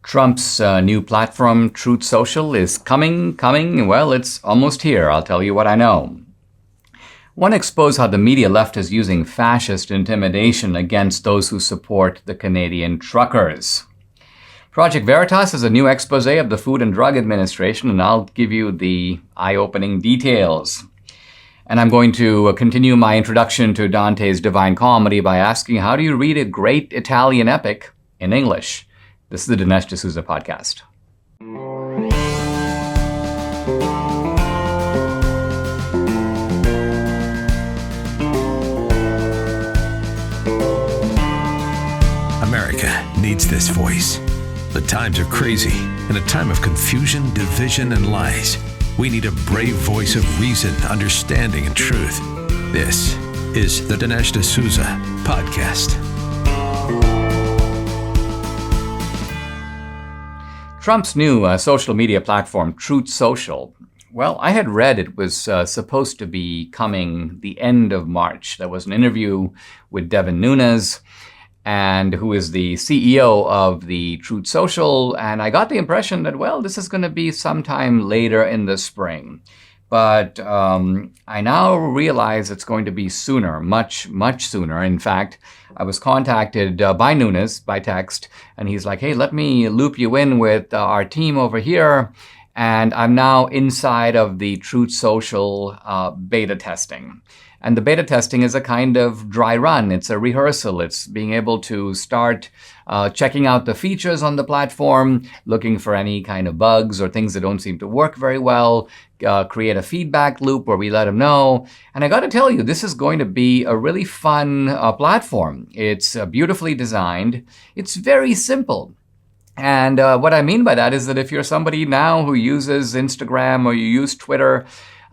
Trump's new platform, Truth Social, is coming. Well, it's almost here. I'll tell you what I know. Want to expose how the media left is using fascist intimidation against those who support the Canadian truckers. Project Veritas is a new expose of the Food and Drug Administration, and I'll give you the eye-opening details. And I'm going to continue my introduction to Dante's Divine Comedy by asking, how do you read a great Italian epic in English? This is the Dinesh D'Souza podcast. America needs this voice. The times are crazy. In a time of confusion, division, and lies, we need a brave voice of reason, understanding, and truth. This is the Dinesh D'Souza podcast. Trump's new social media platform, Truth Social. Well, I had read it was supposed to be coming the end of March. There was an interview with Devin Nunes, and who is the CEO of the Truth Social, and I got the impression that, well, this is going to be sometime later in the spring. But I now realize it's going to be sooner, much sooner. In fact, I was contacted by Nunes by text, and he's like, hey, let me loop you in with our team over here. And I'm now inside of the Truth Social beta testing. And the beta testing is a kind of dry run. It's a rehearsal. It's being able to start checking out the features on the platform, looking for any kind of bugs or things that don't seem to work very well, create a feedback loop where we let them know. And I got to tell you, this is going to be a really fun platform. It's beautifully designed. It's very simple. And what I mean by that is that if you're somebody now who uses Instagram or you use Twitter,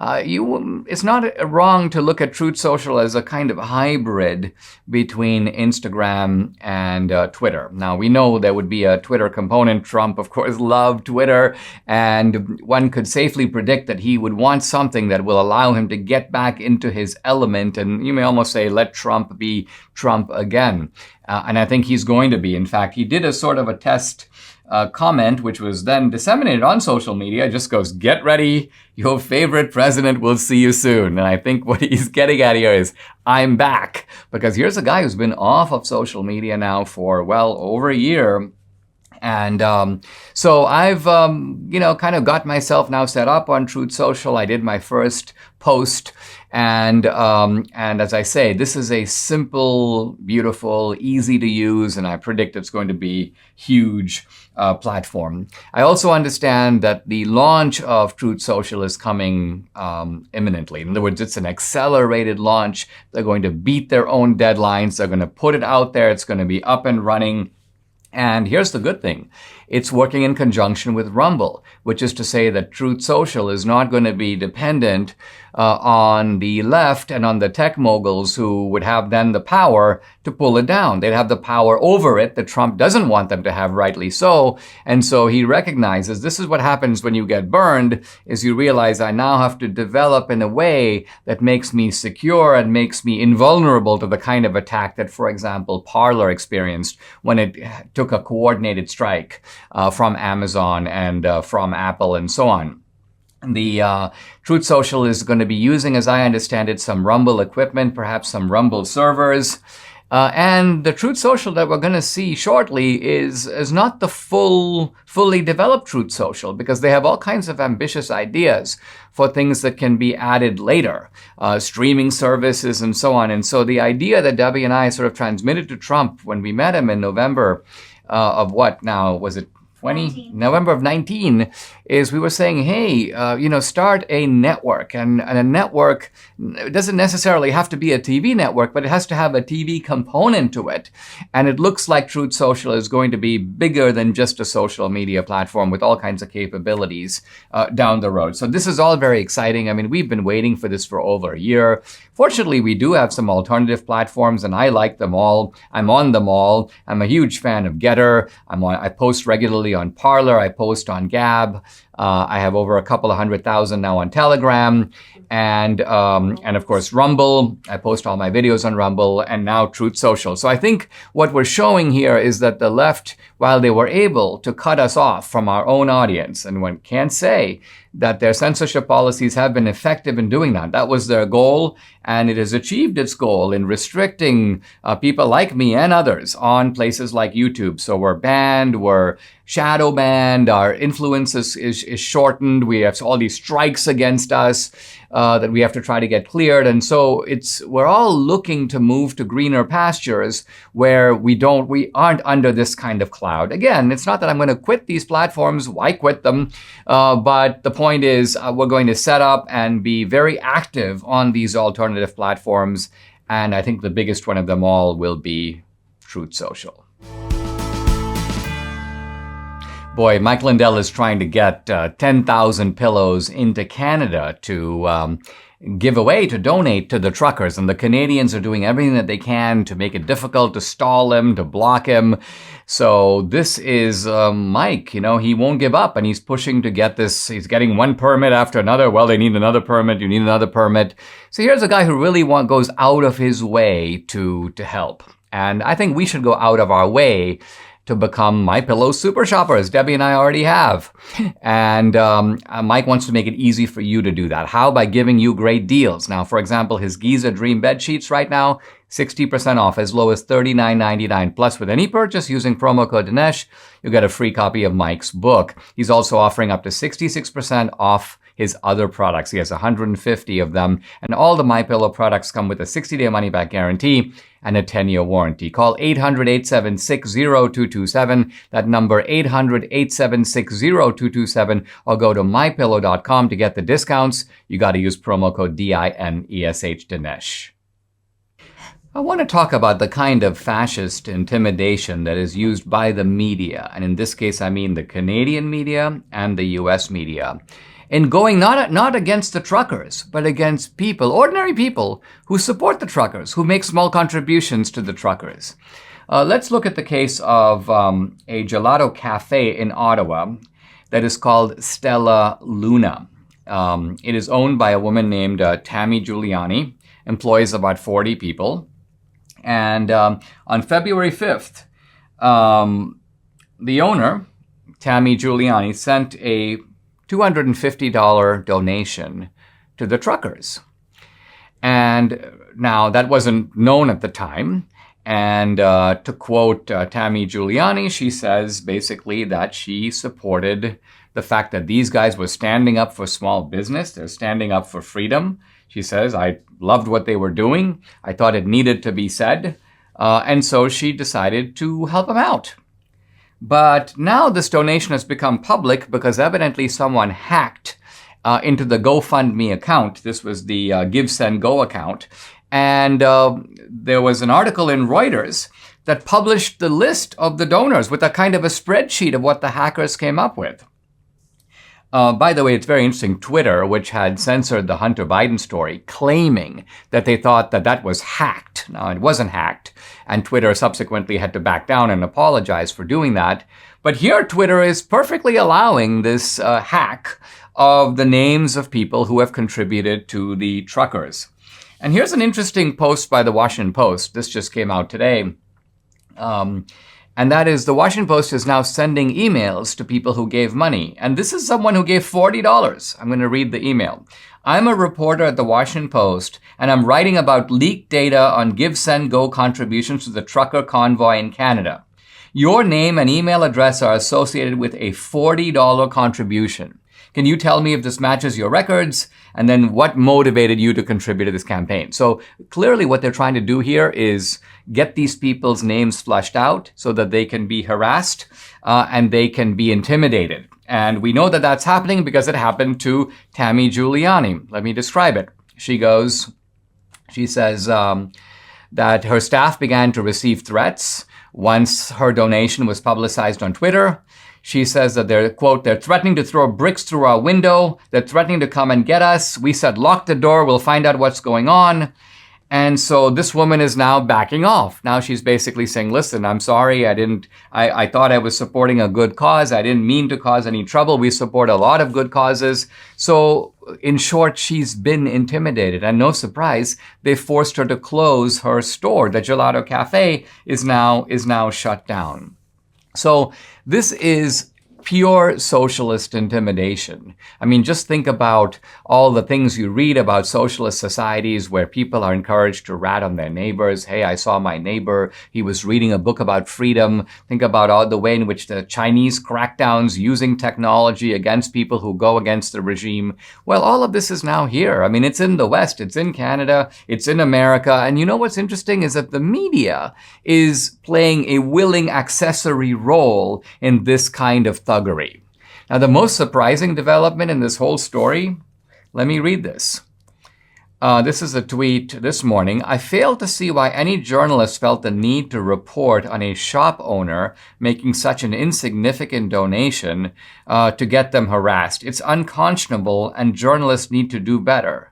it's not wrong to look at Truth Social as a kind of hybrid between Instagram and Twitter. Now, we know there would be a Twitter component. Trump, of course, loved Twitter, and one could safely predict that he would want something that will allow him to get back into his element, and you may almost say, let Trump be Trump again. And I think he's going to be. In fact, he did a sort of a test comment, which was then disseminated on social media. It just goes, get ready, your favorite president will see you soon. And I think what he's getting at here is, I'm back. Because here's a guy who's been off of social media now for, well, over a year. And so I've, kind of got myself now set up on Truth Social. I did my first post. And as I say, this is a simple, beautiful, easy to use, and I predict it's going to be huge platform. I also understand that the launch of Truth Social is coming imminently. In other words, it's an accelerated launch. They're going to beat their own deadlines. They're going to put it out there. It's going to be up and running. And here's the good thing. It's working in conjunction with Rumble, which is to say that Truth Social is not going to be dependent on the left and on the tech moguls who would have then the power to pull it down. They'd have the power over it that Trump doesn't want them to have, rightly so. And so he recognizes this is what happens when you get burned, is you realize I now have to develop in a way that makes me secure and makes me invulnerable to the kind of attack that, for example, Parler experienced when it took a coordinated strike from Amazon and from Apple and so on. The Truth Social is going to be using, as I understand it, some Rumble equipment, perhaps some Rumble servers. And the Truth Social that we're going to see shortly is not the fully developed Truth Social, because they have all kinds of ambitious ideas for things that can be added later, streaming services and so on. And so the idea that Debbie and I sort of transmitted to Trump when we met him in November of what now, was it 19. November of 19, is we were saying, hey, start a network. And a network doesn't necessarily have to be a TV network, but it has to have a TV component to it. And it looks like Truth Social is going to be bigger than just a social media platform with all kinds of capabilities down the road. So this is all very exciting. I mean, we've been waiting for this for over a year. Fortunately, we do have some alternative platforms, and I like them all. I'm on them all. I'm a huge fan of Getter. I post regularly regularly on Parler. I post on Gab. I have over a couple of 100,000 now on Telegram. And of course, Rumble. I post all my videos on Rumble, and now Truth Social. So I think what we're showing here is that the left, while they were able to cut us off from our own audience, and one can't say that their censorship policies have been effective in doing that. That was their goal, and it has achieved its goal in restricting people like me and others on places like YouTube. So we're banned, we're shadow banned, our influence is shortened, we have all these strikes against us that we have to try to get cleared. And so we're all looking to move to greener pastures where we aren't under this kind of cloud. Again, it's not that I'm going to quit these platforms. Why quit them? But the point is we're going to set up and be very active on these alternative platforms. And I think the biggest one of them all will be Truth Social. Boy, Mike Lindell is trying to get 10,000 pillows into Canada to give away, to donate to the truckers. And the Canadians are doing everything that they can to make it difficult, to stall him, to block him. So this is Mike, he won't give up, and he's pushing to get this. He's getting one permit after another. Well, they need another permit. You need another permit. So here's a guy who really goes out of his way to help. And I think we should go out of our way to become Mypillow super shoppers. Debbie and I already have. And Mike wants to make it easy for you to do that. How? By giving you great deals. Now, for example, his Giza Dream bed sheets right now, 60% off, as low as $39.99. Plus, with any purchase using promo code Dinesh, you'll get a free copy of Mike's book. He's also offering up to 66% off his other products. He has 150 of them. And all the MyPillow products come with a 60-day money-back guarantee and a 10-year warranty. Call 800-876-0227. That number, 800-876-0227. Or go to mypillow.com to get the discounts. You got to use promo code DINESH, Dinesh. I want to talk about the kind of fascist intimidation that is used by the media. And in this case, I mean the Canadian media and the US media, in going not against the truckers, but against people, ordinary people who support the truckers, who make small contributions to the truckers. Let's look at the case of a gelato cafe in Ottawa that is called Stella Luna. It is owned by a woman named Tammy Giuliani, employs about 40 people. And on February 5th, the owner, Tammy Giuliani, sent a $250 donation to the truckers. And now that wasn't known at the time. And to quote Tammy Giuliani, she says basically that she supported the fact that these guys were standing up for small business. They're standing up for freedom. She says, I loved what they were doing. I thought it needed to be said. And so she decided to help them out. But now this donation has become public because evidently someone hacked into the GoFundMe account. This was the GiveSendGo account. And there was an article in Reuters that published the list of the donors with a kind of a spreadsheet of what the hackers came up with. By the way, it's very interesting. Twitter, which had censored the Hunter Biden story, claiming that they thought that that was hacked. Now, it wasn't hacked, and Twitter subsequently had to back down and apologize for doing that. But here, Twitter is perfectly allowing this hack of the names of people who have contributed to the truckers. And here's an interesting post by the Washington Post. This just came out today. And that is, the Washington Post is now sending emails to people who gave money. And this is someone who gave $40. I'm going to read the email. I'm a reporter at the Washington Post, and I'm writing about leaked data on GiveSendGo contributions to the trucker convoy in Canada. Your name and email address are associated with a $40 contribution. Can you tell me if this matches your records? And then what motivated you to contribute to this campaign? So clearly what they're trying to do here is get these people's names flushed out so that they can be harassed and they can be intimidated. And we know that that's happening because it happened to Tammy Giuliani. Let me describe it. She says that her staff began to receive threats once her donation was publicized on Twitter. She says that they're, quote, they're threatening to throw bricks through our window. They're threatening to come and get us. We said, lock the door. We'll find out what's going on. And so this woman is now backing off. Now she's basically saying, listen, I'm sorry. I thought I was supporting a good cause. I didn't mean to cause any trouble. We support a lot of good causes. So in short, she's been intimidated. And no surprise, they forced her to close her store. The Gelato Cafe is now shut down. So this is pure socialist intimidation. I mean, just think about all the things you read about socialist societies where people are encouraged to rat on their neighbors. Hey, I saw my neighbor. He was reading a book about freedom. Think about all the way in which the Chinese crackdowns using technology against people who go against the regime. Well, all of this is now here. I mean, it's in the West. It's in Canada. It's in America. And you know what's interesting is that the media is playing a willing accessory role in this kind of thuggery. Now, the most surprising development in this whole story, let me read this. This is a tweet this morning. I fail to see why any journalist felt the need to report on a shop owner making such an insignificant donation to get them harassed. It's unconscionable and journalists need to do better.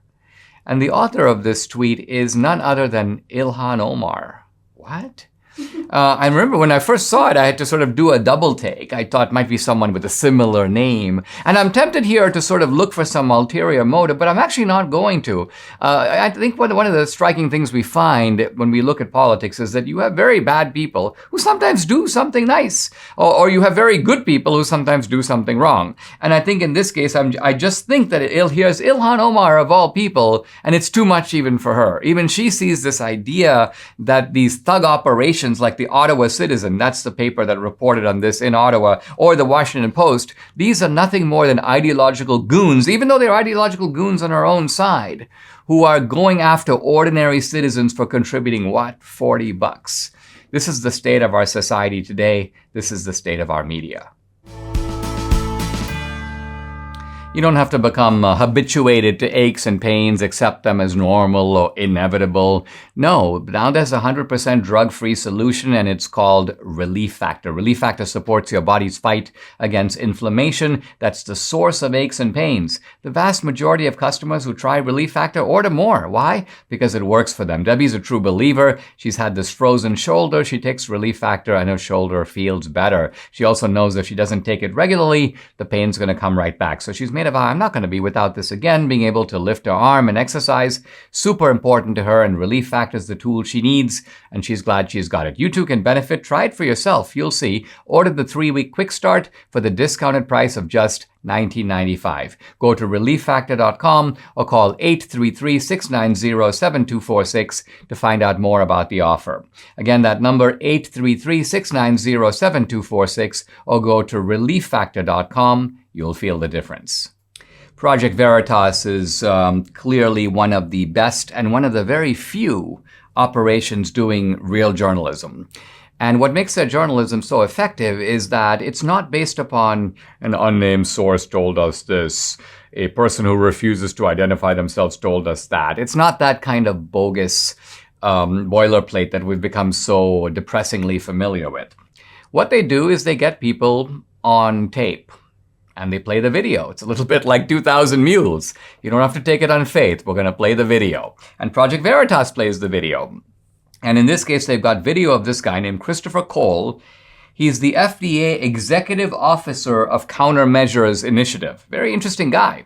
And the author of this tweet is none other than Ilhan Omar. What? I remember when I first saw it, I had to sort of do a double take. I thought it might be someone with a similar name. And I'm tempted here to sort of look for some ulterior motive, but I'm actually not going to. I think one of the striking things we find when we look at politics is that you have very bad people who sometimes do something nice, or you have very good people who sometimes do something wrong. And I think in this case, I just think that here's Ilhan Omar of all people, and it's too much even for her. Even she sees this idea that these thug operations like the Ottawa Citizen, that's the paper that reported on this in Ottawa, or the Washington Post, these are nothing more than ideological goons, even though they're ideological goons on our own side, who are going after ordinary citizens for contributing, what, $40? This is the state of our society today. This is the state of our media. You don't have to become habituated to aches and pains, accept them as normal or inevitable. No, now there's a 100% drug-free solution, and it's called Relief Factor. Relief Factor supports your body's fight against inflammation. That's the source of aches and pains. The vast majority of customers who try Relief Factor order more. Why? Because it works for them. Debbie's a true believer. She's had this frozen shoulder. She takes Relief Factor, and her shoulder feels better. She also knows if she doesn't take it regularly, the pain's going to come right back. So she's made of, I'm not going to be without this again. Being able to lift her arm and exercise, super important to her, and Relief Factor is the tool she needs, and she's glad she's got it. You too can benefit. Try it for yourself. You'll see. Order the 3-week quick start for the discounted price of just $19.95. Go to relieffactor.com or call 833-690-7246 to find out more about the offer. Again, that number 833-690-7246, or go to relieffactor.com. You'll feel the difference. Project Veritas is clearly one of the best and one of the very few operations doing real journalism. And what makes their journalism so effective is that it's not based upon an unnamed source told us this, a person who refuses to identify themselves told us that. It's not that kind of bogus boilerplate that we've become so depressingly familiar with. What they do is they get people on tape, and they play the video. It's a little bit like 2,000 Mules. You don't have to take it on faith. We're going to play the video. And Project Veritas plays the video. And in this case, they've got video of this guy named Christopher Cole. He's the FDA Executive Officer of Countermeasures Initiative. Very interesting guy.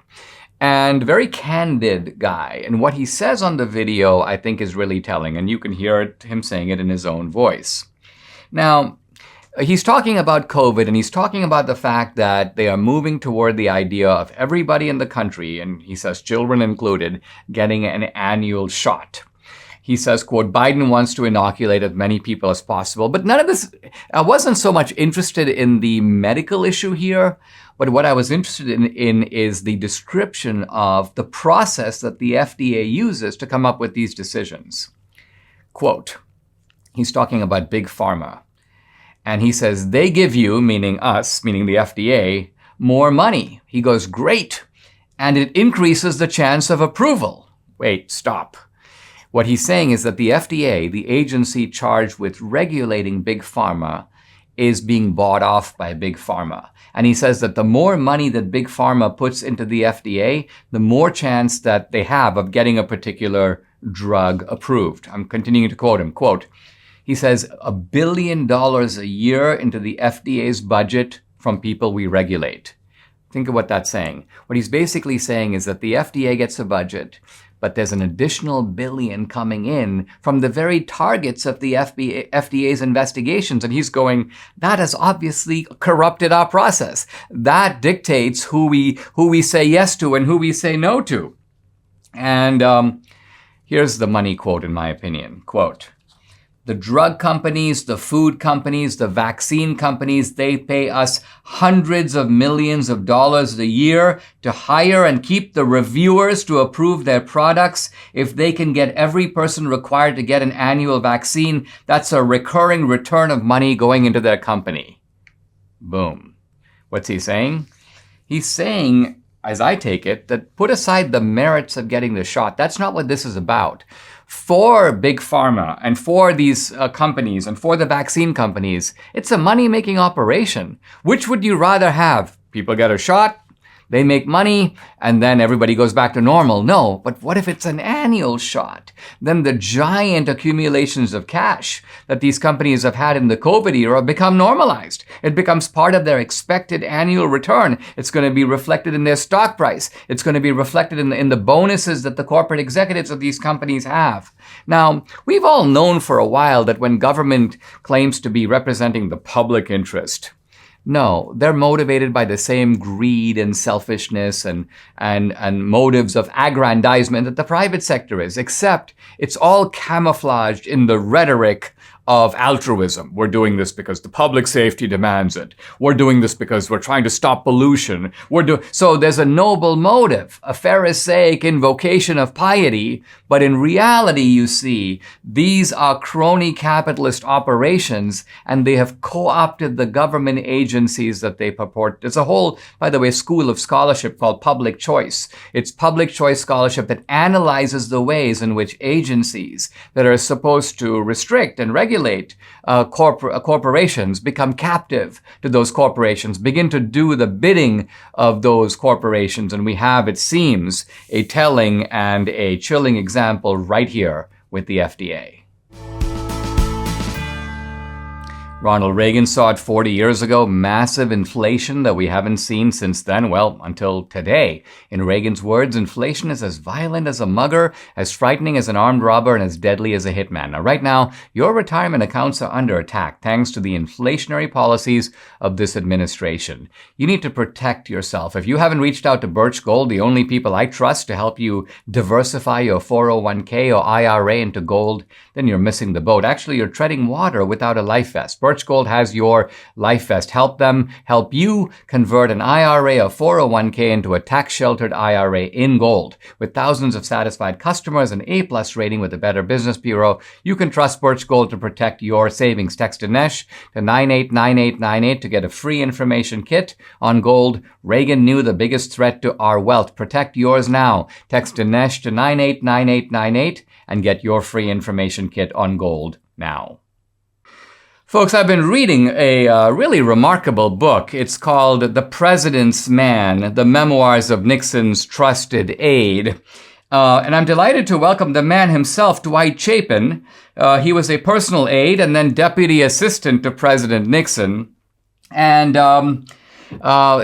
And very candid guy. And what he says on the video, I think, is really telling. And you can hear him saying it in his own voice. Now, he's talking about COVID, and he's talking about the fact that they are moving toward the idea of everybody in the country, and he says children included, getting an annual shot. He says, quote, Biden wants to inoculate as many people as possible. But none of this, I wasn't so much interested in the medical issue here, but what I was interested in is the description of the process that the FDA uses to come up with these decisions. Quote, he's talking about Big Pharma. And he says, they give you, meaning us, meaning the FDA, more money. He goes, great. And it increases the chance of approval. Wait, stop. What he's saying is that the FDA, the agency charged with regulating Big Pharma, is being bought off by Big Pharma. And he says that the more money that Big Pharma puts into the FDA, the more chance that they have of getting a particular drug approved. I'm continuing to quote him. Quote, he says, $1 billion a year into the FDA's budget from people we regulate. Think of what that's saying. What he's basically saying is that the FDA gets a budget, but there's an additional billion coming in from the very targets of the FDA's investigations. And he's going, that has obviously corrupted our process. That dictates who we say yes to and who we say no to. And here's the money quote, in my opinion. Quote, the drug companies, the food companies, the vaccine companies, they pay us hundreds of millions of dollars a year to hire and keep the reviewers to approve their products. If they can get every person required to get an annual vaccine, that's a recurring return of money going into their company. Boom. What's he saying? He's saying, as I take it, that put aside the merits of getting the shot. That's not what this is about. For Big Pharma and for these companies and for the vaccine companies, it's a money-making operation. Which would you rather have? People get a shot, they make money, and then everybody goes back to normal. No, but what if it's an annual shot? Then the giant accumulations of cash that these companies have had in the COVID era become normalized. It becomes part of their expected annual return. It's going to be reflected in their stock price. It's going to be reflected in the bonuses that the corporate executives of these companies have. Now, we've all known for a while that when government claims to be representing the public interest, no, they're motivated by the same greed and selfishness and motives of aggrandizement that the private sector is, except it's all camouflaged in the rhetoric of altruism. We're doing this because the public safety demands it. We're doing this because we're trying to stop pollution. So there's a noble motive, a Pharisaic invocation of piety, but in reality, you see, these are crony capitalist operations, and they have co-opted the government agencies that they purport. There's a whole, by the way, school of scholarship called public choice. It's public choice scholarship that analyzes the ways in which agencies that are supposed to restrict and regulate corporations become captive to those corporations, begin to do the bidding of those corporations. And we have, it seems, a telling and a chilling example right here with the FDA. Ronald Reagan saw it 40 years ago, massive inflation that we haven't seen since then, well, until today. In Reagan's words, inflation is as violent as a mugger, as frightening as an armed robber, and as deadly as a hitman. Now, right now, your retirement accounts are under attack thanks to the inflationary policies of this administration. You need to protect yourself. If you haven't reached out to Birch Gold, the only people I trust to help you diversify your 401k or IRA into gold, then you're missing the boat. Actually, you're treading water without a life vest. Birch Gold has your life vest. Help you convert an IRA or 401k into a tax-sheltered IRA in gold. With thousands of satisfied customers, an A+ rating with the Better Business Bureau, you can trust Birch Gold to protect your savings. Text Dinesh to 989898 to get a free information kit on gold. Reagan knew the biggest threat to our wealth. Protect yours now. Text Dinesh to 989898 and get your free information kit on gold now. Folks, I've been reading a really remarkable book. It's called The President's Man, The Memoirs of Nixon's Trusted Aide. And I'm delighted to welcome the man himself, Dwight Chapin. He was a personal aide and then deputy assistant to President Nixon. And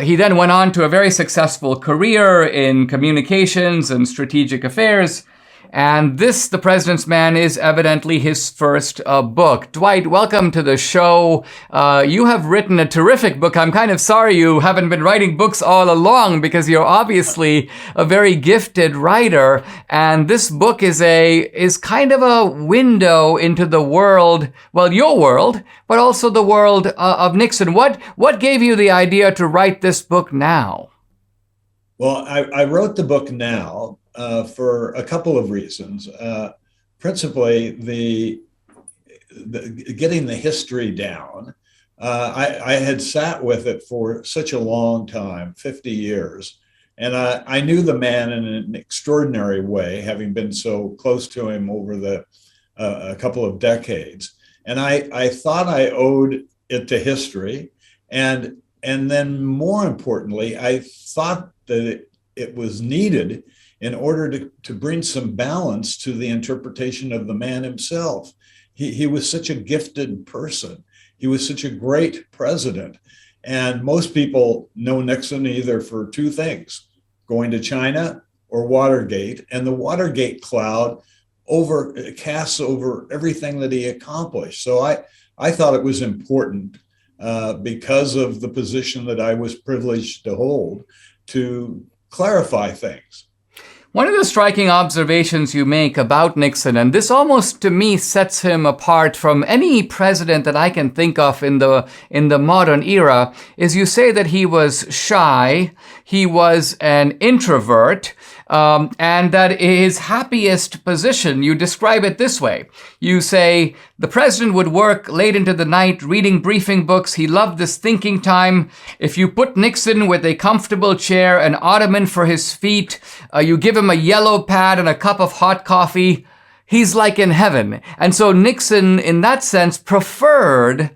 he then went on to a very successful career in communications and strategic affairs. And this, The President's Man, is evidently his first book. Dwight, welcome to the show. You have written a terrific book. I'm kind of sorry you haven't been writing books all along because you're obviously a very gifted writer. And this book is kind of a window into the world, well, your world, but also the world of Nixon. What gave you the idea to write this book now? Well, I wrote the book now for a couple of reasons. Principally, the getting the history down. I had sat with it for such a long time, 50 years, and I knew the man in an extraordinary way, having been so close to him over a couple of decades. And I thought I owed it to history, and then more importantly, I thought that it was needed in order to bring some balance to the interpretation of the man himself. He was such a gifted person. He was such a great president. And most people know Nixon either for two things, going to China or Watergate. And the Watergate cloud casts over everything that he accomplished. So I thought it was important because of the position that I was privileged to hold to clarify things. One of the striking observations you make about Nixon, and this almost to me sets him apart from any president that I can think of in the modern era, is you say that he was shy, he was an introvert, and that his happiest position, you describe it this way. You say, the president would work late into the night reading briefing books. He loved this thinking time. If you put Nixon with a comfortable chair, an ottoman for his feet, you give him a yellow pad and a cup of hot coffee, he's like in heaven. And so Nixon, in that sense, preferred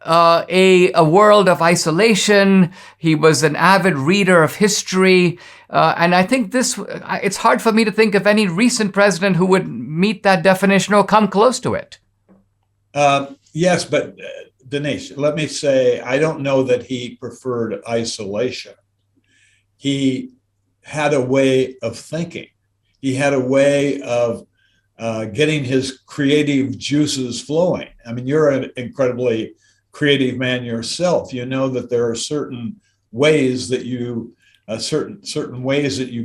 a world of isolation. He was an avid reader of history. And I think it's hard for me to think of any recent president who would meet that definition or come close to it. Yes, but Dinesh, let me say, I don't know that he preferred isolation. He had a way of thinking. He had a way of getting his creative juices flowing. I mean, you're an incredibly creative man yourself. You know that there are certain ways that you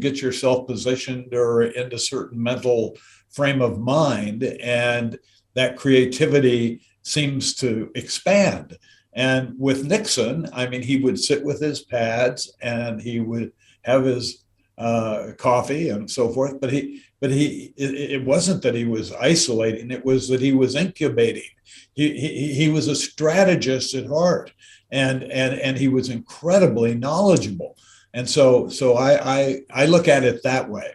get yourself positioned or into certain mental frame of mind, and that creativity seems to expand. And with Nixon, I mean, he would sit with his pads and he would have his coffee and so forth. But it wasn't that he was isolating; it was that he was incubating. He was a strategist at heart, and he was incredibly knowledgeable. And so I look at it that way.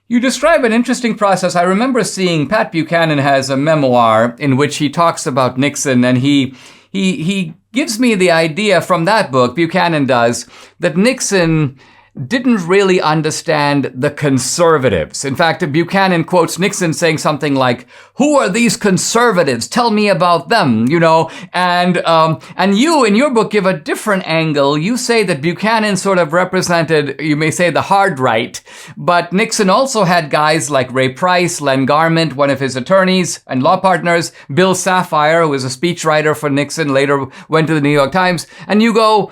You describe an interesting process. I remember seeing Pat Buchanan has a memoir in which he talks about Nixon, and he gives me the idea from that book, Buchanan does, that Nixon didn't really understand the conservatives. In fact, Buchanan quotes Nixon saying something like, "Who are these conservatives? Tell me about them," you know? And you, in your book, give a different angle. You say that Buchanan sort of represented, you may say, the hard right, but Nixon also had guys like Ray Price, Len Garment, one of his attorneys and law partners, Bill Safire, who was a speechwriter for Nixon, later went to the New York Times, and you go,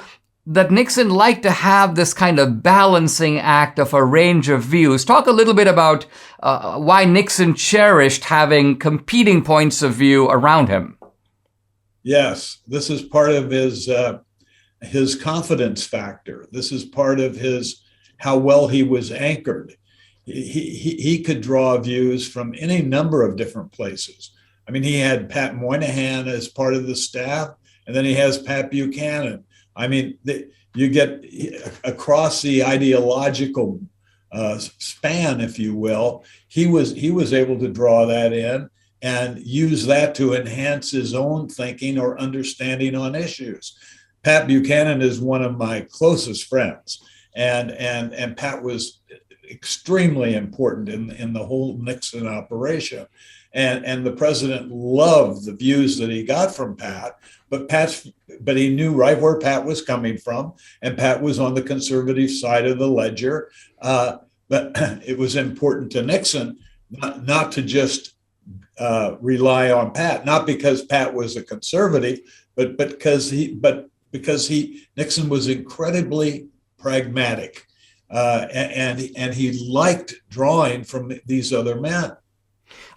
that Nixon liked to have this kind of balancing act of a range of views. Talk a little bit about why Nixon cherished having competing points of view around him. Yes, this is part of his confidence factor. This is part of how well he was anchored. He could draw views from any number of different places. I mean, he had Pat Moynihan as part of the staff, and then he has Pat Buchanan. I mean, you get across the ideological span, if you will. He was able to draw that in and use that to enhance his own thinking or understanding on issues. Pat Buchanan is one of my closest friends, and Pat was extremely important in the whole Nixon operation. And the president loved the views that he got from Pat, but he knew right where Pat was coming from, and Pat was on the conservative side of the ledger. But it was important to Nixon not to just rely on Pat, not because Pat was a conservative, but because Nixon was incredibly pragmatic, and he liked drawing from these other men.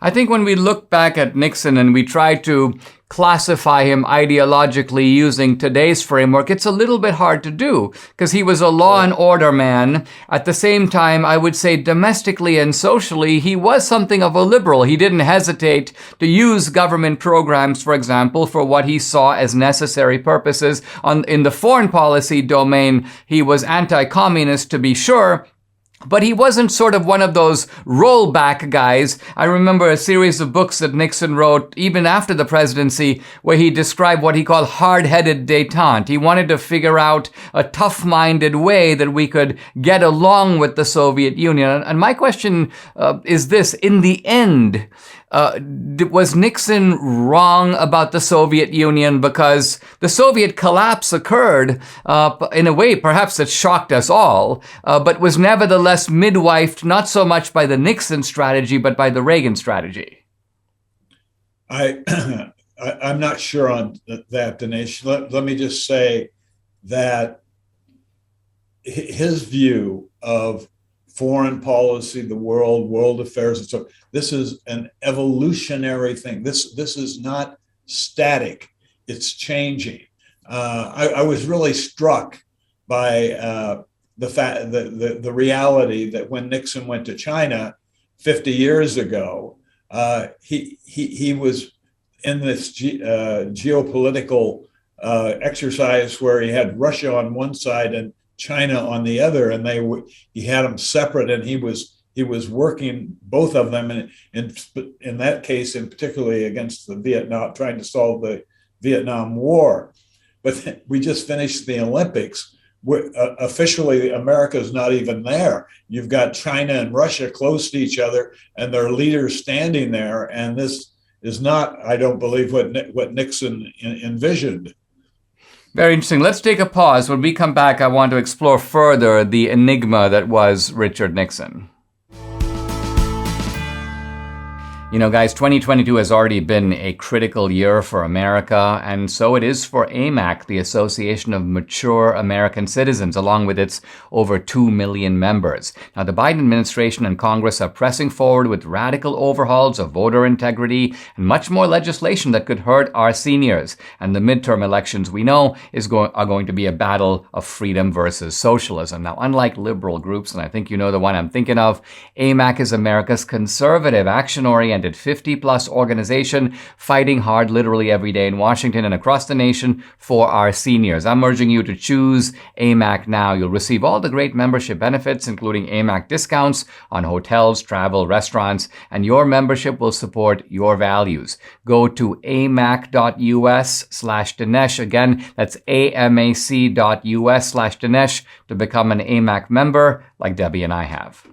I think when we look back at Nixon and we try to classify him ideologically using today's framework, it's a little bit hard to do because he was a law and order man. At the same time, I would say domestically and socially, he was something of a liberal. He didn't hesitate to use government programs, for example, for what he saw as necessary purposes. In the foreign policy domain, he was anti-communist, to be sure. But he wasn't sort of one of those rollback guys. I remember a series of books that Nixon wrote even after the presidency where he described what he called hard-headed détente. He wanted to figure out a tough-minded way that we could get along with the Soviet Union. And my question is this: in the end, was Nixon wrong about the Soviet Union? Because the Soviet collapse occurred in a way perhaps that shocked us all, but was nevertheless midwifed not so much by the Nixon strategy, but by the Reagan strategy. I'm not sure on that, Dinesh. Let me just say that his view of foreign policy, the world affairs, and so this is an evolutionary thing. This is not static; it's changing. I was really struck by the reality that when Nixon went to China 50 years ago, he was in this geopolitical exercise where he had Russia on one side and China on the other, and he had them separate, and he was working both of them, and in that case, in particularly against trying to solve the Vietnam War. But we just finished the Olympics. Officially, America's not even there. You've got China and Russia close to each other, and their leaders standing there, and this is not, I don't believe, what Nixon envisioned. Very interesting. Let's take a pause. When we come back, I want to explore further the enigma that was Richard Nixon. You know, guys, 2022 has already been a critical year for America, and so it is for AMAC, the Association of Mature American Citizens, along with its over 2 million members. Now, the Biden administration and Congress are pressing forward with radical overhauls of voter integrity and much more legislation that could hurt our seniors. And the midterm elections, we know, are going to be a battle of freedom versus socialism. Now, unlike liberal groups, and I think you know the one I'm thinking of, AMAC is America's conservative, action-oriented, 50-plus organization fighting hard literally every day in Washington and across the nation for our seniors. I'm urging you to choose AMAC now. You'll receive all the great membership benefits, including AMAC discounts on hotels, travel, restaurants, and your membership will support your values. Go to amac.us/Dinesh. Again, that's amac.us/Dinesh to become an AMAC member like Debbie and I have.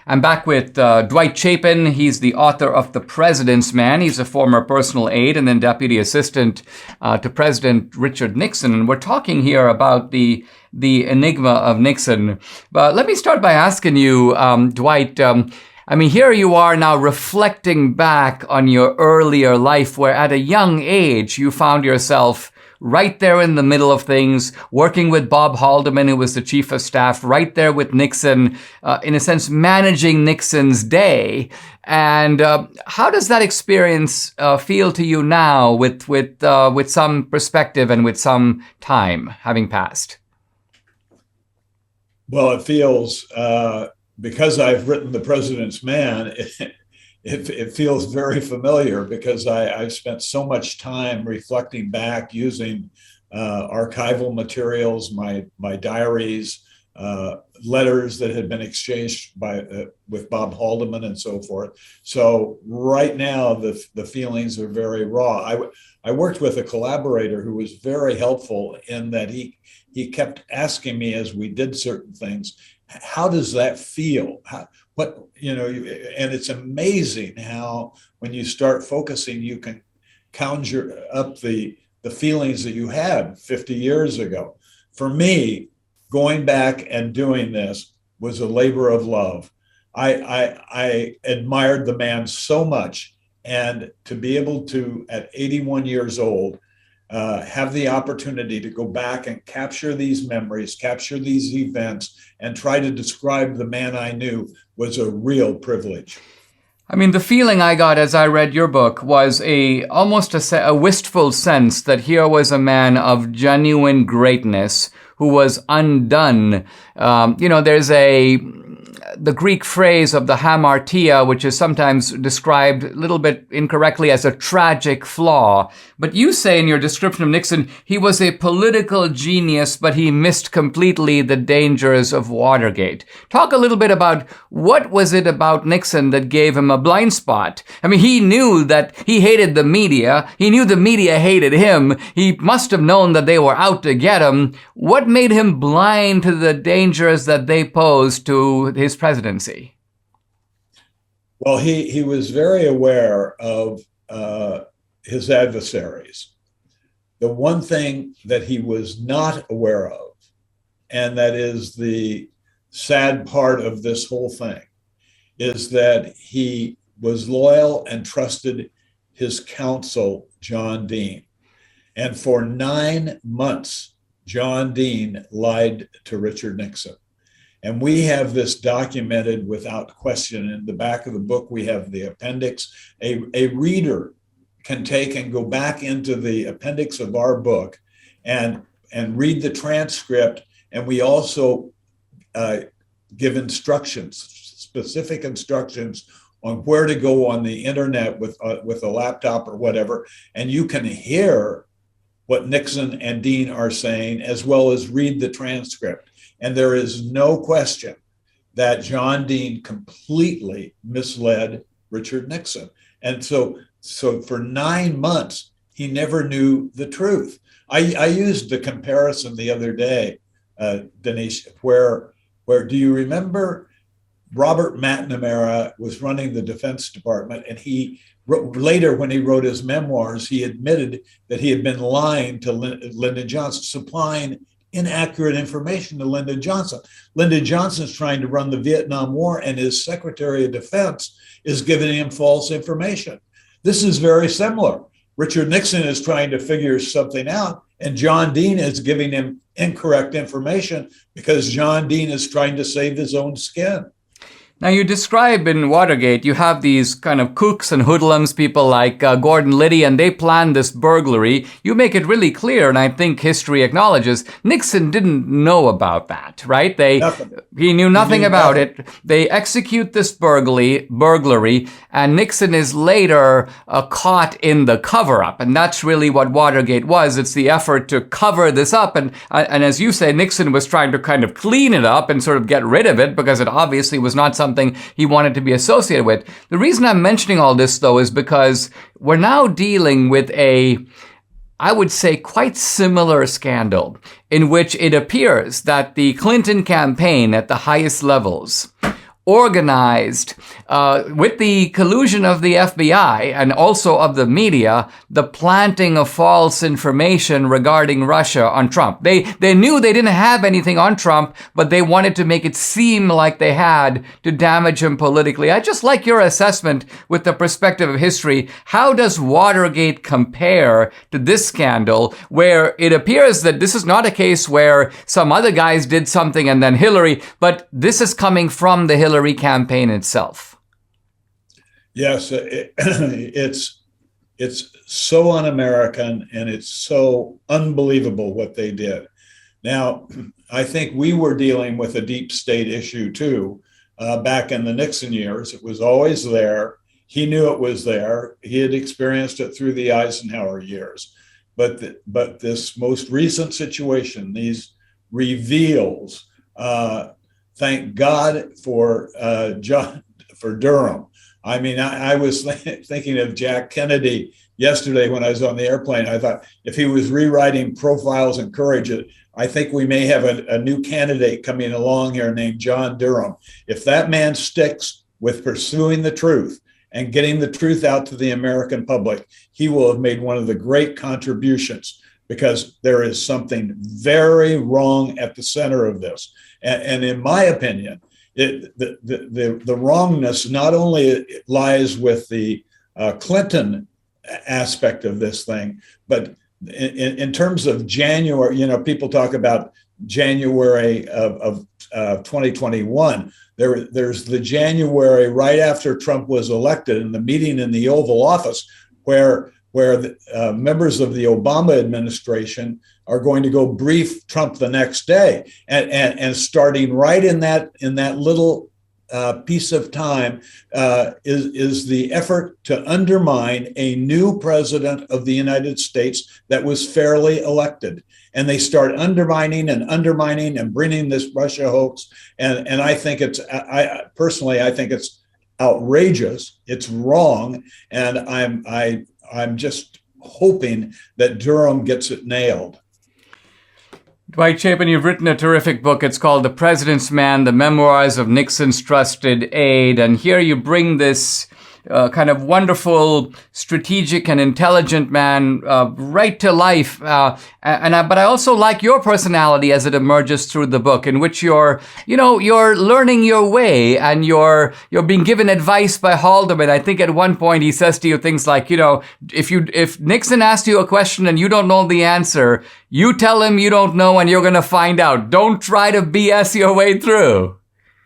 I'm back with Dwight Chapin. He's the author of The President's Man. He's a former personal aide and then deputy assistant to President Richard Nixon. And we're talking here about the enigma of Nixon. But let me start by asking you, Dwight, here you are now reflecting back on your earlier life where at a young age you found yourself right there in the middle of things, working with Bob Haldeman, who was the chief of staff, right there with Nixon, in a sense, managing Nixon's day. And how does that experience feel to you now with some perspective and with some time having passed? Well, it feels, because I've written The President's Man, it feels very familiar because I've spent so much time reflecting back using archival materials, my diaries, letters that had been exchanged with Bob Haldeman and so forth. So right now, the feelings are very raw. I worked with a collaborator who was very helpful in that he kept asking me as we did certain things, how does that feel? And it's amazing how when you start focusing, you can conjure up the feelings that you had 50 years ago. For me, going back and doing this was a labor of love. I admired the man so much, and to be able to, at 81 years old, have the opportunity to go back and capture these memories, capture these events, and try to describe the man I knew was a real privilege. The feeling I got as I read your book was almost a wistful sense that here was a man of genuine greatness who was undone. There's the Greek phrase of the hamartia, which is sometimes described a little bit incorrectly as a tragic flaw. But you say in your description of Nixon, he was a political genius, but he missed completely the dangers of Watergate. Talk a little bit about what was it about Nixon that gave him a blind spot? I mean, he knew that he hated the media. He knew the media hated him. He must have known that they were out to get him. What made him blind to the dangers that they posed to his presidency? Well, he was very aware of his adversaries. The one thing that he was not aware of, and that is the sad part of this whole thing, is that he was loyal and trusted his counsel, John Dean. And for 9 months, John Dean lied to Richard Nixon. And we have this documented without question. In the back of the book, we have the appendix. A reader can take and go back into the appendix of our book and read the transcript. And we also give instructions, specific instructions on where to go on the internet with a laptop or whatever. And you can hear what Nixon and Dean are saying, as well as read the transcript. And there is no question that John Dean completely misled Richard Nixon. And so for 9 months, he never knew the truth. I used the comparison the other day, Dinesh, where do you remember Robert McNamara was running the Defense Department, and later, when he wrote his memoirs, he admitted that he had been lying to Lyndon Johnson, supplying inaccurate information to Lyndon Johnson. Lyndon Johnson's trying to run the Vietnam War, and his Secretary of Defense is giving him false information. This is very similar. Richard Nixon is trying to figure something out, and John Dean is giving him incorrect information because John Dean is trying to save his own skin. Now, you describe in Watergate, you have these kind of kooks and hoodlums, people like Gordon Liddy, and they planned this burglary. You make it really clear, and I think history acknowledges, Nixon didn't know about that, right? He knew nothing about it. They execute this burglary, and Nixon is later caught in the cover-up, and that's really what Watergate was. It's the effort to cover this up, and as you say, Nixon was trying to kind of clean it up and sort of get rid of it, because it obviously was not something he wanted to be associated with. The reason I'm mentioning all this, though, is because we're now dealing with I would say, quite similar scandal in which it appears that the Clinton campaign at the highest levels organized, with the collusion of the FBI and also of the media, the planting of false information regarding Russia on Trump. They knew they didn't have anything on Trump, but they wanted to make it seem like they had to damage him politically. I just like your assessment with the perspective of history. How does Watergate compare to this scandal, where it appears that this is not a case where some other guys did something and then Hillary, but this is coming from the Hillary campaign itself? Yes, it's so un-American, and it's so unbelievable what they did. Now, I think we were dealing with a deep state issue too. Back in the Nixon years, it was always there. He knew it was there. He had experienced it through the Eisenhower years. But this most recent situation, these reveals, thank God for Durham. I mean, I was thinking of Jack Kennedy yesterday when I was on the airplane. I thought if he was rewriting Profiles in Courage, I think we may have a new candidate coming along here named John Durham. If that man sticks with pursuing the truth and getting the truth out to the American public, he will have made one of the great contributions, because there is something very wrong at the center of this. And in my opinion, the wrongness not only lies with the Clinton aspect of this thing, but in terms of January, people talk about January of 2021. There's the January right after Trump was elected, and the meeting in the Oval Office where the members of the Obama administration are going to go brief Trump the next day, and starting right in that little piece of time is the effort to undermine a new president of the United States that was fairly elected. And they start undermining and bringing this Russia hoax. And I think I personally think it's outrageous. It's wrong. And I'm just hoping that Durham gets it nailed. Dwight Chapin, you've written a terrific book. It's called The President's Man, The Memoirs of Nixon's Trusted Aide. And here you bring this kind of wonderful, strategic and intelligent man right to life. But I also like your personality as it emerges through the book, in which you're learning your way and you're being given advice by Haldeman. I think at one point he says to you things like, if Nixon asks you a question and you don't know the answer, you tell him you don't know and you're going to find out. Don't try to BS your way through.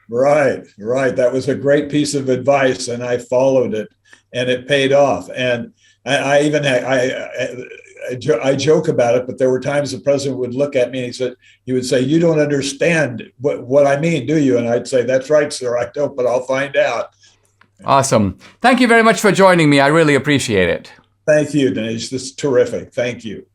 Right. That was a great piece of advice, and I followed it, and it paid off. And I even I joke about it, but there were times the president would look at me and he would say, "You don't understand what I mean, do you?" And I'd say, "That's right, sir. I don't, but I'll find out." Awesome. Thank you very much for joining me. I really appreciate it. Thank you, Dinesh. This is terrific. Thank you.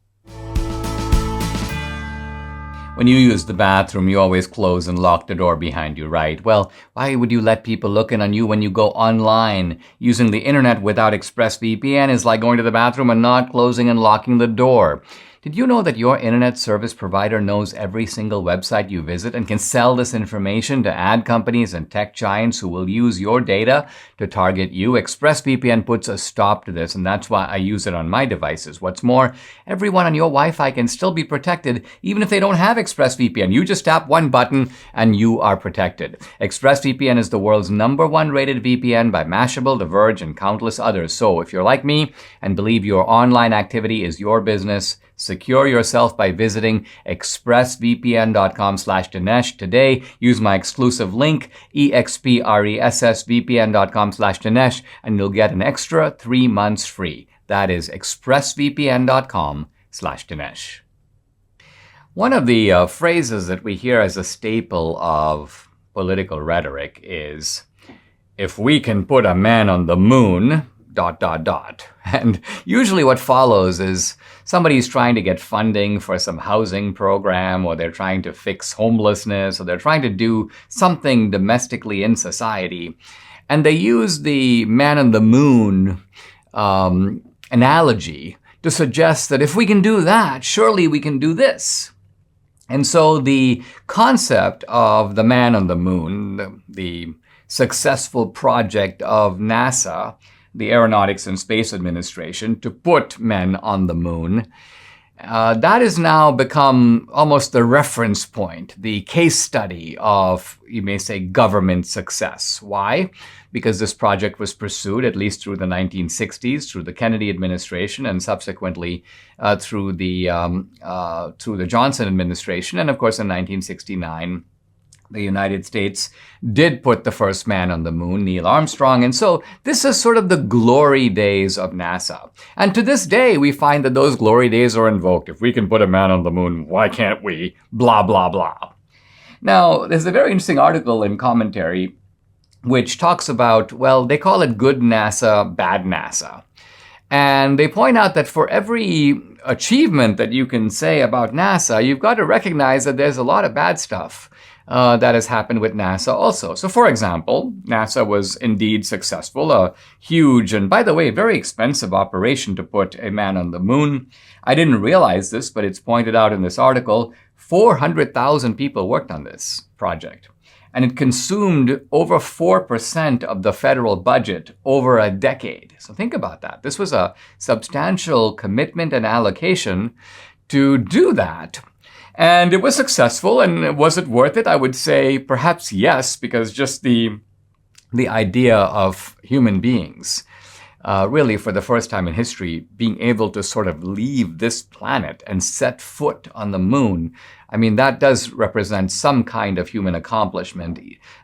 When you use the bathroom, you always close and lock the door behind you, right? Well, why would you let people look in on you when you go online? Using the internet without ExpressVPN is like going to the bathroom and not closing and locking the door. Did you know that your internet service provider knows every single website you visit and can sell this information to ad companies and tech giants who will use your data to target you? ExpressVPN puts a stop to this, and that's why I use it on my devices. What's more, everyone on your Wi-Fi can still be protected even if they don't have ExpressVPN. You just tap one button and you are protected. ExpressVPN is the world's #1 rated VPN by Mashable, The Verge, and countless others. So if you're like me and believe your online activity is your business, secure yourself by visiting expressvpn.com/Dinesh today. Use my exclusive link, expressvpn.com/Dinesh, and you'll get an extra 3 months free. That is expressvpn.com/Dinesh. One of the phrases that we hear as a staple of political rhetoric is, "If we can put a man on the moon, ... And usually what follows is somebody's trying to get funding for some housing program, or they're trying to fix homelessness, or they're trying to do something domestically in society. And they use the man on the moon analogy to suggest that if we can do that, surely we can do this. And so the concept of the man on the moon, the successful project of NASA, the Aeronautics and Space Administration, to put men on the moon, that has now become almost the reference point, the case study of, you may say, government success. Why? Because this project was pursued at least through the 1960s, through the Kennedy administration, and subsequently through the Johnson administration. And of course, in 1969, the United States did put the first man on the moon, Neil Armstrong. And so this is sort of the glory days of NASA. And to this day, we find that those glory days are invoked. If we can put a man on the moon, why can't we? Blah, blah, blah. Now, there's a very interesting article in Commentary which talks about, well, they call it good NASA, bad NASA. And they point out that for every achievement that you can say about NASA, you've got to recognize that there's a lot of bad stuff that has happened with NASA also. So for example, NASA was indeed successful, a huge and, by the way, very expensive operation to put a man on the moon. I didn't realize this, but it's pointed out in this article, 400,000 people worked on this project. And it consumed over 4% of the federal budget over a decade. So think about that. This was a substantial commitment and allocation to do that. And it was successful. And was it worth it? I would say perhaps yes, because just the idea of human beings, really for the first time in history, being able to sort of leave this planet and set foot on the moon, I mean, that does represent some kind of human accomplishment,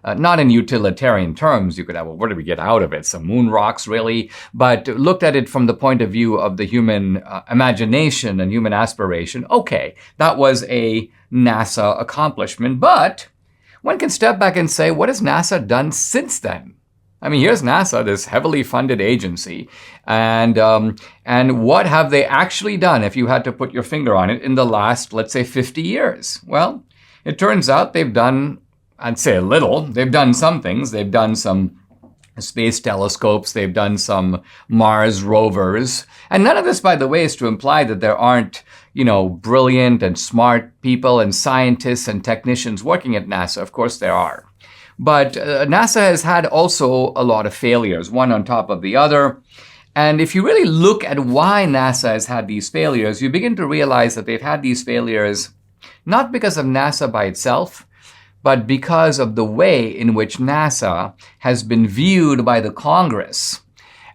not in utilitarian terms. You could have, well, what did we get out of it? Some moon rocks, really? But looked at it from the point of view of the human imagination and human aspiration. Okay, that was a NASA accomplishment, but one can step back and say, what has NASA done since then? I mean, here's NASA, this heavily funded agency, and what have they actually done, if you had to put your finger on it, in the last, let's say, 50 years? Well, it turns out they've done, I'd say a little. They've done some things. They've done some space telescopes. They've done some Mars rovers. And none of this, by the way, is to imply that there aren't, brilliant and smart people and scientists and technicians working at NASA. Of course there are. But NASA has had also a lot of failures, one on top of the other. And if you really look at why NASA has had these failures, you begin to realize that they've had these failures not because of NASA by itself, but because of the way in which NASA has been viewed by the Congress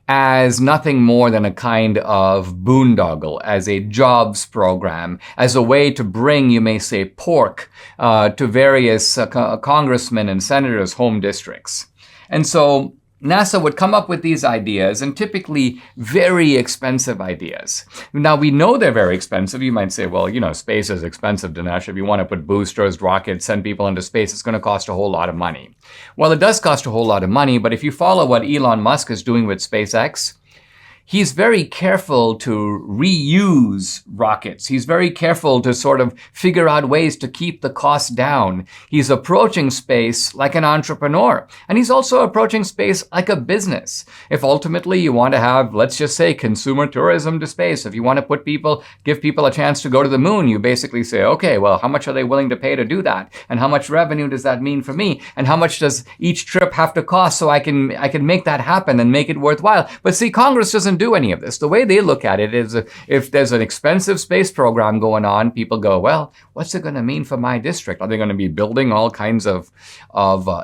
as nothing more than a kind of boondoggle, as a jobs program, as a way to bring, you may say, pork to various congressmen and senators' home districts. And so NASA would come up with these ideas, and typically very expensive ideas. Now, we know they're very expensive. You might say, well, space is expensive, Dinesh. If you want to put boosters, rockets, send people into space, it's going to cost a whole lot of money. Well, it does cost a whole lot of money, but if you follow what Elon Musk is doing with SpaceX, he's very careful to reuse rockets. He's very careful to sort of figure out ways to keep the costs down. He's approaching space like an entrepreneur. And he's also approaching space like a business. If ultimately you want to have, let's just say, consumer tourism to space, if you want to give people a chance to go to the moon, you basically say, okay, well, how much are they willing to pay to do that? And how much revenue does that mean for me? And how much does each trip have to cost so I can make that happen and make it worthwhile? But see, Congress doesn't do any of this. The way they look at it is, if there's an expensive space program going on, people go, well, what's it going to mean for my district? Are they going to be building all kinds of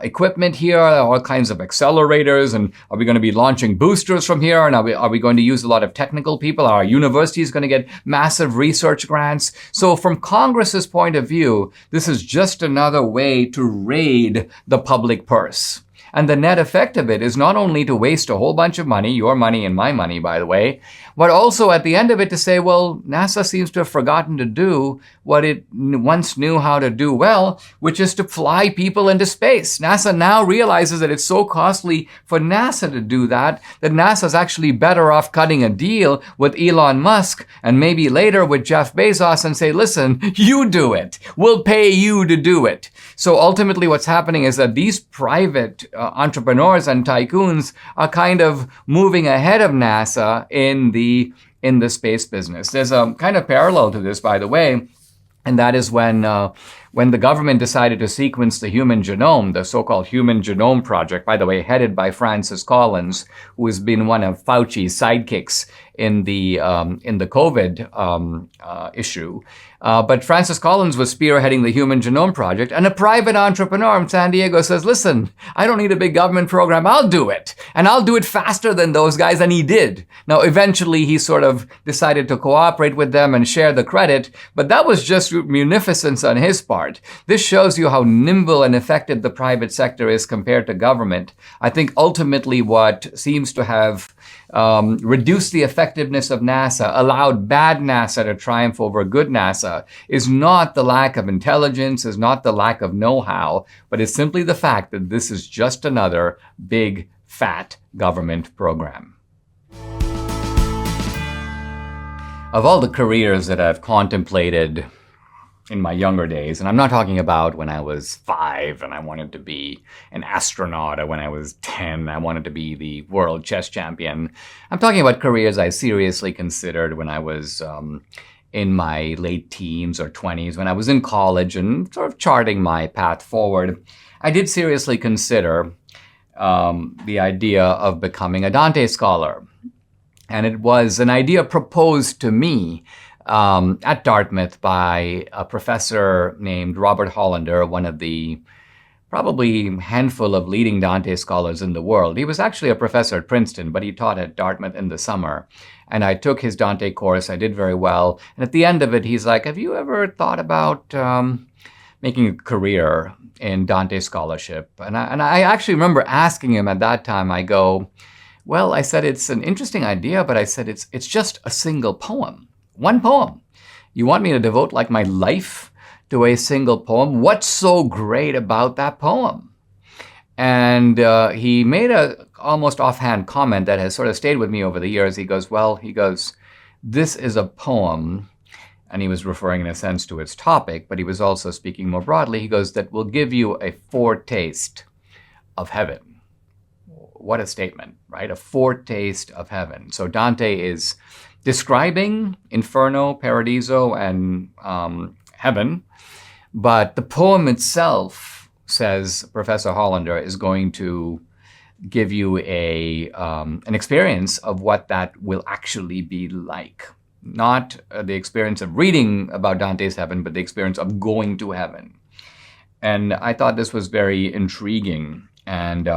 equipment here, all kinds of accelerators, and are we going to be launching boosters from here? And are we going to use a lot of technical people? Are our universities going to get massive research grants? So from Congress's point of view, this is just another way to raid the public purse. And the net effect of it is not only to waste a whole bunch of money, your money and my money, by the way, but also at the end of it to say, well, NASA seems to have forgotten to do what it once knew how to do well, which is to fly people into space. NASA now realizes that it's so costly for NASA to do that NASA's actually better off cutting a deal with Elon Musk and maybe later with Jeff Bezos and say, listen, you do it. We'll pay you to do it. So ultimately what's happening is that these private entrepreneurs and tycoons are kind of moving ahead of NASA in the space business. There's a kind of parallel to this, by the way, and that is when the government decided to sequence the human genome, the so-called Human Genome Project, by the way, headed by Francis Collins, who has been one of Fauci's sidekicks in the COVID issue. But Francis Collins was spearheading the Human Genome Project, and a private entrepreneur in San Diego says, listen, I don't need a big government program. I'll do it. And I'll do it faster than those guys. And he did. Now, eventually, he sort of decided to cooperate with them and share the credit. But that was just munificence on his part. This shows you how nimble and effective the private sector is compared to government. I think ultimately what seems to have reduced the effectiveness of NASA, allowed bad NASA to triumph over good NASA, is not the lack of intelligence, is not the lack of know-how, but it's simply the fact that this is just another big, fat government program. Of all the careers that I've contemplated in my younger days, and I'm not talking about when I was 5 and I wanted to be an astronaut, or when I was 10 I wanted to be the world chess champion. I'm talking about careers I seriously considered when I was in my late teens or 20s, when I was in college and sort of charting my path forward. I did seriously consider the idea of becoming a Dante scholar. And it was an idea proposed to me at Dartmouth by a professor named Robert Hollander, one of the probably handful of leading Dante scholars in the world. He was actually a professor at Princeton, but he taught at Dartmouth in the summer. And I took his Dante course. I did very well. And at the end of it, he's like, have you ever thought about making a career in Dante scholarship? And I actually remember asking him at that time, I go, well, I said, it's an interesting idea, but I said, it's just a single poem. One poem. You want me to devote like my life to a single poem. What's so great about that poem? And he made a almost offhand comment that has sort of stayed with me over the years. He goes, this is a poem, and he was referring in a sense to its topic, but he was also speaking more broadly. He goes, that will give you a foretaste of heaven. What a statement, right? A foretaste of heaven. So Dante is describing Inferno, Paradiso, and heaven, but the poem itself, says Professor Hollander, is going to give you an experience of what that will actually be like. Not the experience of reading about Dante's heaven, but the experience of going to heaven. And I thought this was very intriguing. And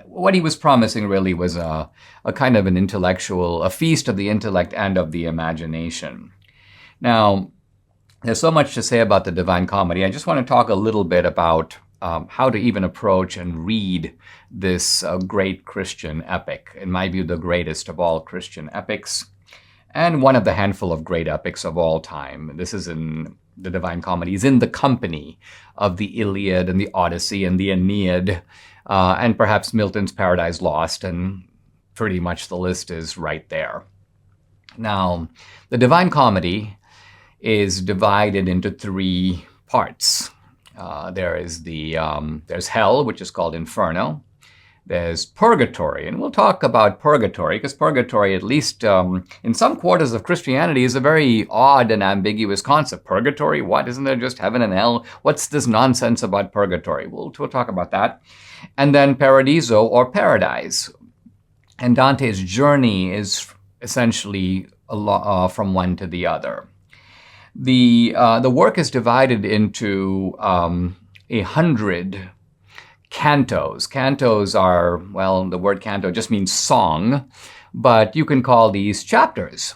what he was promising really was a kind of an intellectual, a feast of the intellect and of the imagination. Now, there's so much to say about the Divine Comedy. I just want to talk a little bit about how to even approach and read this great Christian epic. In my view, the greatest of all Christian epics, and one of the handful of great epics of all time. This is in the Divine Comedy, is in the company of the Iliad and the Odyssey and the Aeneid, and perhaps Milton's Paradise Lost, and pretty much the list is right there. Now, the Divine Comedy is divided into three parts. There's hell, which is called Inferno. There's purgatory, and we'll talk about purgatory, because purgatory, at least in some quarters of Christianity, is a very odd and ambiguous concept. Purgatory? What? Isn't there just heaven and hell? What's this nonsense about purgatory? We'll talk about that. And then Paradiso, or paradise. And Dante's journey is essentially from one to the other. The work is divided into 100 cantos. Cantos are, well, the word canto just means song, but you can call these chapters.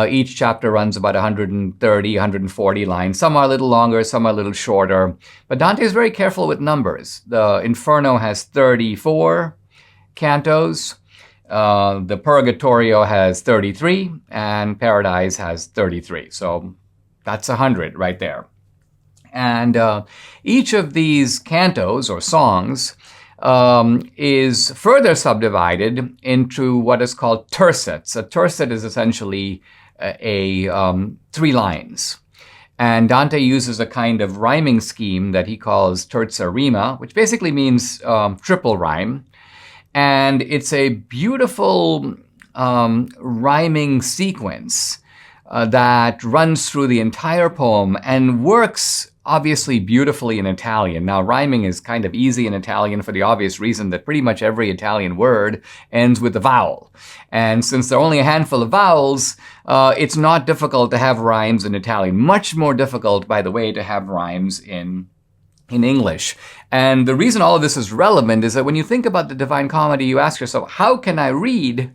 Each chapter runs about 130, 140 lines. Some are a little longer, some are a little shorter. But Dante is very careful with numbers. The Inferno has 34 cantos. The Purgatorio has 33, and Paradise has 33. So that's 100 right there. And each of these cantos or songs is further subdivided into what is called tercets. A tercet is essentially 3 lines. And Dante uses a kind of rhyming scheme that he calls terza rima, which basically means triple rhyme. And it's a beautiful rhyming sequence that runs through the entire poem and works obviously beautifully in Italian. Now, rhyming is kind of easy in Italian for the obvious reason that pretty much every Italian word ends with a vowel. And since there are only a handful of vowels, it's not difficult to have rhymes in Italian. Much more difficult, by the way, to have rhymes in English. And the reason all of this is relevant is that when you think about the Divine Comedy, you ask yourself, how can I read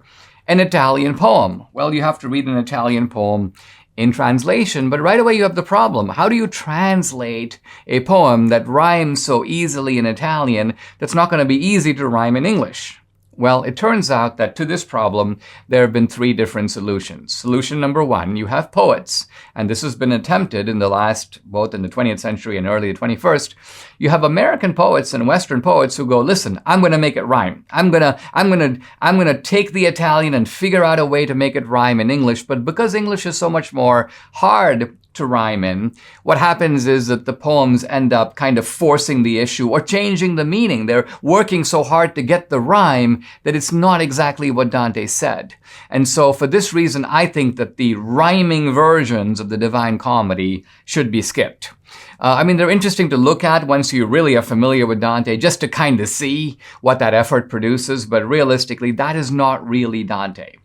an Italian poem? Well, you have to read an Italian poem in translation, but right away you have the problem. How do you translate a poem that rhymes so easily in Italian that's not going to be easy to rhyme in English? Well, it turns out that to this problem, there have been 3 different solutions. Solution number 1, you have poets, and this has been attempted in the last, both in the 20th century and early 21st. You have American poets and Western poets who go, listen, I'm going to make it rhyme. I'm going to take the Italian and figure out a way to make it rhyme in English. But because English is so much more hard to rhyme in, what happens is that the poems end up kind of forcing the issue or changing the meaning. They're working so hard to get the rhyme that it's not exactly what Dante said. And so for this reason, I think that the rhyming versions of the Divine Comedy should be skipped. They're interesting to look at once you really are familiar with Dante, just to kind of see what that effort produces, but realistically, that is not really Dante.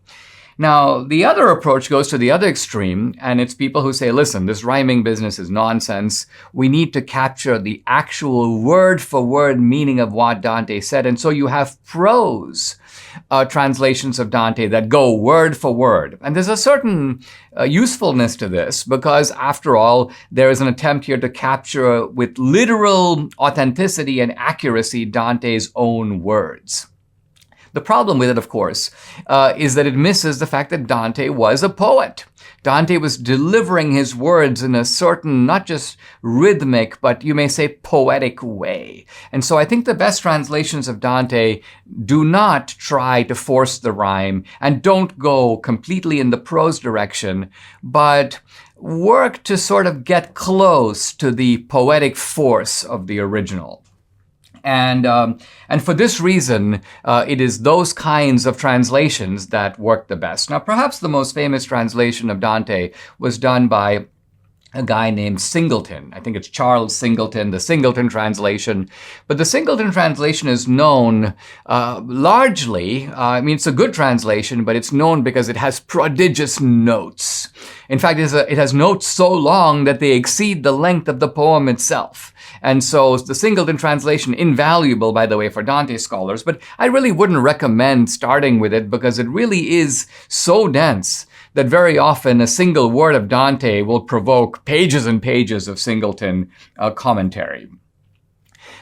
Now, the other approach goes to the other extreme, and it's people who say, listen, this rhyming business is nonsense. We need to capture the actual word-for-word meaning of what Dante said. And so you have prose translations of Dante that go word for word. And there's a certain usefulness to this because, after all, there is an attempt here to capture with literal authenticity and accuracy Dante's own words. The problem with it, of course, is that it misses the fact that Dante was a poet. Dante was delivering his words in a certain, not just rhythmic, but you may say poetic way. And so I think the best translations of Dante do not try to force the rhyme and don't go completely in the prose direction, but work to sort of get close to the poetic force of the original. And for this reason, it is those kinds of translations that work the best. Now, perhaps the most famous translation of Dante was done by a guy named Singleton. I think it's Charles Singleton, the Singleton translation. But the Singleton translation is known largely, it's a good translation, but it's known because it has prodigious notes. In fact, it has notes so long that they exceed the length of the poem itself. And so the Singleton translation, invaluable, by the way, for Dante scholars, but I really wouldn't recommend starting with it because it really is so dense that very often a single word of Dante will provoke pages and pages of Singleton commentary.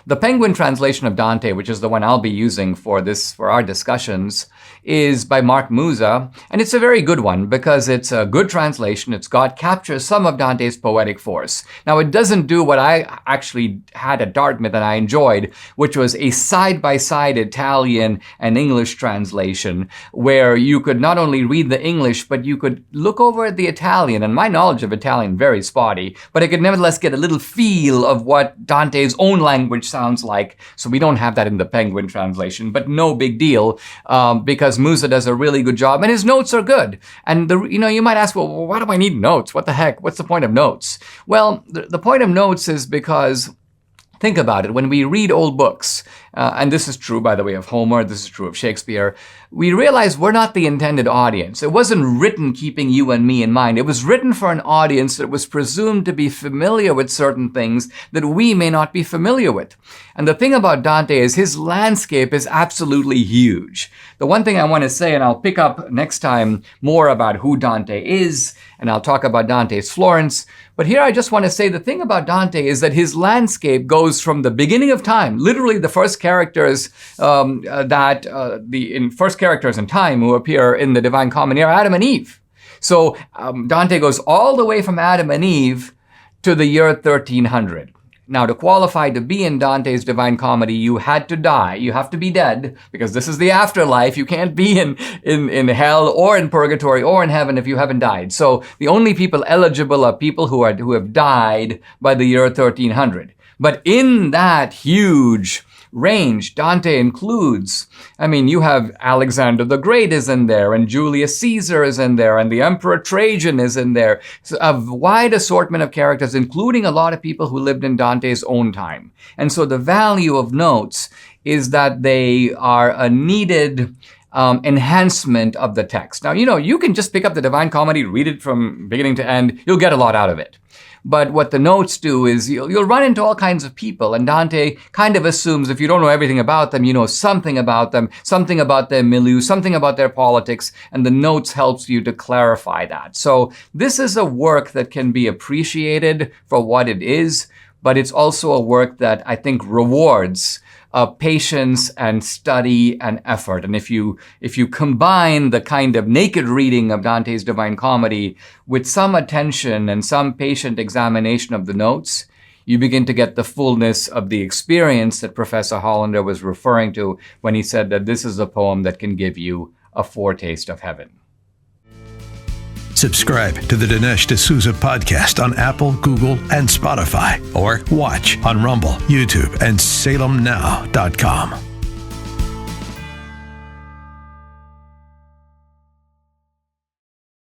The Penguin translation of Dante, which is the one I'll be using for our discussions, is by Mark Musa, and it's a very good one because it's a good translation. Captures some of Dante's poetic force. Now, it doesn't do what I actually had at Dartmouth and I enjoyed, which was a side-by-side Italian and English translation, where you could not only read the English, but you could look over at the Italian, and my knowledge of Italian very spotty, but I could nevertheless get a little feel of what Dante's own language sounds like. So we don't have that in the Penguin translation, but no big deal, because Musa does a really good job and his notes are good. And you might ask, well, why do I need notes? What the heck? What's the point of notes? Well, the point of notes is because, think about it, when we read old books, and this is true, by the way, of Homer, this is true of Shakespeare, we realize we're not the intended audience. It wasn't written keeping you and me in mind. It was written for an audience that was presumed to be familiar with certain things that we may not be familiar with. And the thing about Dante is his landscape is absolutely huge. The one thing I want to say, and I'll pick up next time more about who Dante is, and I'll talk about Dante's Florence, but here I just want to say the thing about Dante is that his landscape goes from the beginning of time, literally the first characters first characters in time who appear in the Divine Comedy are Adam and Eve. So Dante goes all the way from Adam and Eve to the year 1300. Now, to qualify to be in Dante's Divine Comedy, you had to die. You have to be dead, because this is the afterlife. You can't be in hell or in purgatory or in heaven if you haven't died. So the only people eligible are people who have died by the year 1300. But in that huge range, Dante includes, you have Alexander the Great is in there, and Julius Caesar is in there, and the Emperor Trajan is in there. So a wide assortment of characters, including a lot of people who lived in Dante's own time. And so the value of notes is that they are a needed enhancement of the text. Now, you can just pick up the Divine Comedy, read it from beginning to end. You'll get a lot out of it. But what the notes do is you'll run into all kinds of people, and Dante kind of assumes if you don't know everything about them, you know something about them, something about their milieu, something about their politics, and the notes helps you to clarify that. So this is a work that can be appreciated for what it is, but it's also a work that I think rewards patience and study and effort. And if you combine the kind of naked reading of Dante's Divine Comedy with some attention and some patient examination of the notes, you begin to get the fullness of the experience that Professor Hollander was referring to when he said that this is a poem that can give you a foretaste of heaven. Subscribe to the Dinesh D'Souza podcast on Apple, Google, and Spotify, or watch on Rumble, YouTube, and SalemNow.com.